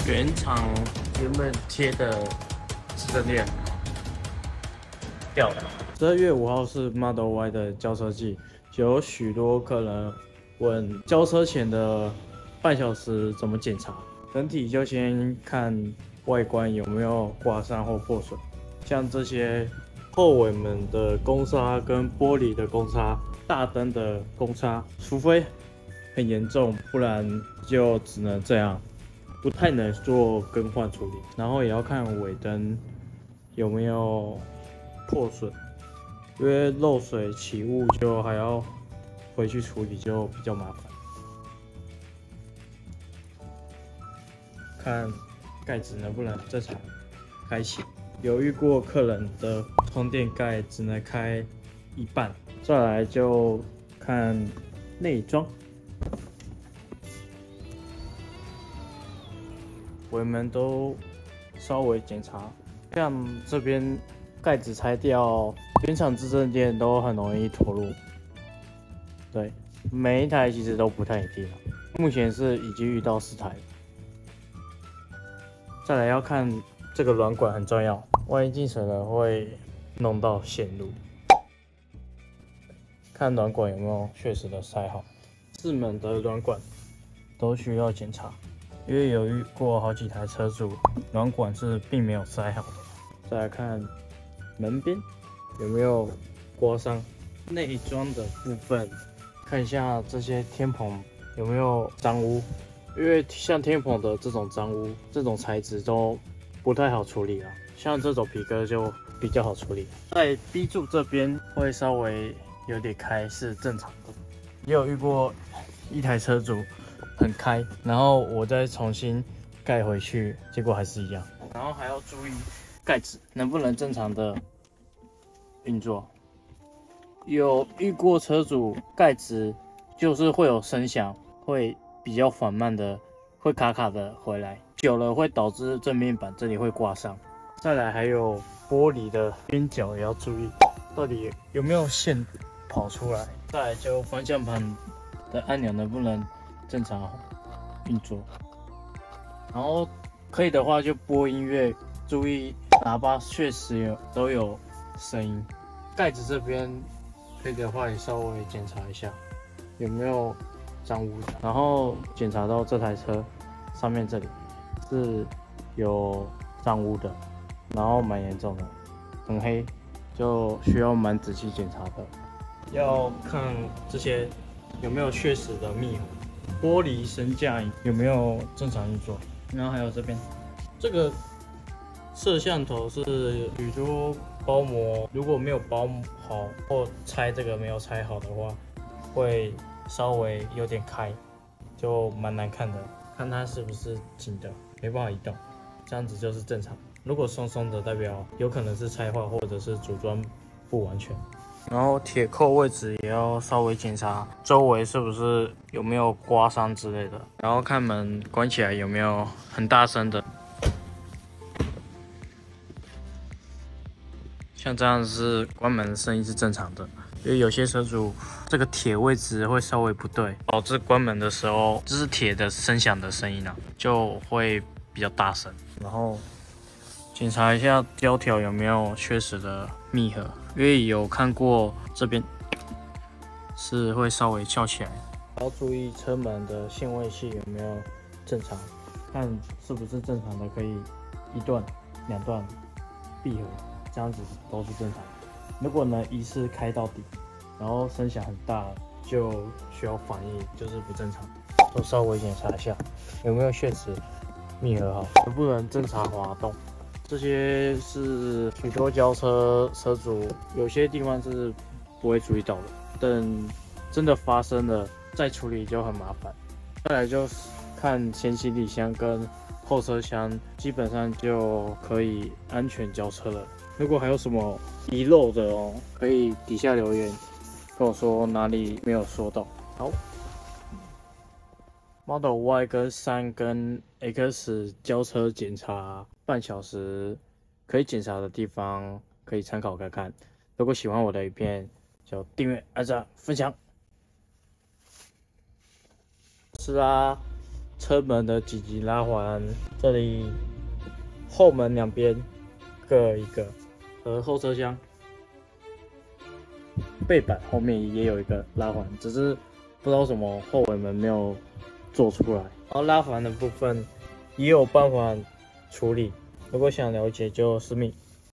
原厂原本贴的指针链掉了。12月5号是 Model Y 的交车季，有许多客人问交车前的半小时怎么检查。整体就先看外观有没有刮伤或破损，像这些后尾门的公差跟玻璃的公差、大灯的公差，除非很严重，不然就只能这样，不太能做更换处理。然后也要看尾灯有没有破损，因为漏水起雾就还要回去处理，就比较麻烦。看盖子能不能正常开启。有遇过客人的充电盖只能开一半。再来就看内装，尾门都稍微检查，像这边盖子拆掉，原厂支撑垫都很容易脱落。对，每一台其实都不太一定，目前是已经遇到4台。再来要看这个软管很重要，万一进水了会弄到线路。看软管有没有确实的塞好，4门的软管都需要检查，因为有遇过好几台车主软管是并没有塞好的。再来看门边有没有刮伤，内装的部分看一下这些天棚有没有脏污。因为像天棚的这种脏污，这种材质都不太好处理了，像这种皮革就比较好处理。在 B 柱这边会稍微有点开是正常的，也有遇过一台车主很开，然后我再重新盖回去，结果还是一样。然后还要注意盖子能不能正常的运作。有遇过车主盖子就是会有声响，会比较缓慢的，会卡卡的回来，久了会导致正面板这里会刮伤。再来还有玻璃的边角也要注意，到底有没有线跑出来。再来就方向盘的按钮能不能正常运作。然后可以的话就播音乐，注意喇叭确实都有声音。盖子这边可以的话也稍微检查一下有没有脏污的，然后检查到这台车上面这里是有脏污的，然后蛮严重的，很黑，就需要蛮仔细检查的。要看这些有没有确实的密合，玻璃升降有没有正常运作，然后还有这边这个摄像头是许多包膜如果没有包好或拆这个没有拆好的话，会稍微有点开，就蛮难看的。看它是不是紧的，没办法移动，这样子就是正常。如果松松的，代表有可能是拆坏或者是组装不完全。然后铁扣位置也要稍微检查周围是不是有没有刮伤之类的，然后看门关起来有没有很大声的，像这样是关门的声音是正常的。因为有些车主这个铁位置会稍微不对，导致关门的时候就是铁的声响的声音就会比较大声。然后检查一下胶条有没有确实的密合，因为有看过这边是会稍微翘起来。要注意车门的限位器有没有正常，看是不是正常的可以1段、2段闭合，这样子都是正常的。如果呢疑似开到底，然后声响很大，就需要反应，就是不正常。都稍微检查一下有没有确实密合好，能不能正常滑动。这些是许多交车车主有些地方是不会注意到的，等真的发生了再处理就很麻烦。再来就是看前行李箱跟后车厢，基本上就可以安全交车了。如果还有什么遗漏的可以底下留言跟我说哪里没有说到。好 ，Model Y 跟3跟 X 交车检查半小时，可以检查的地方可以参考看看。如果喜欢我的影片，就订阅、按赞、分享。是啊，车门的紧急拉环，这里后门两边各一个，和后车厢背板后面也有一个拉环，只是不知道为什么后尾门没有做出来。然后拉环的部分也有办法处理，如果想了解就私密。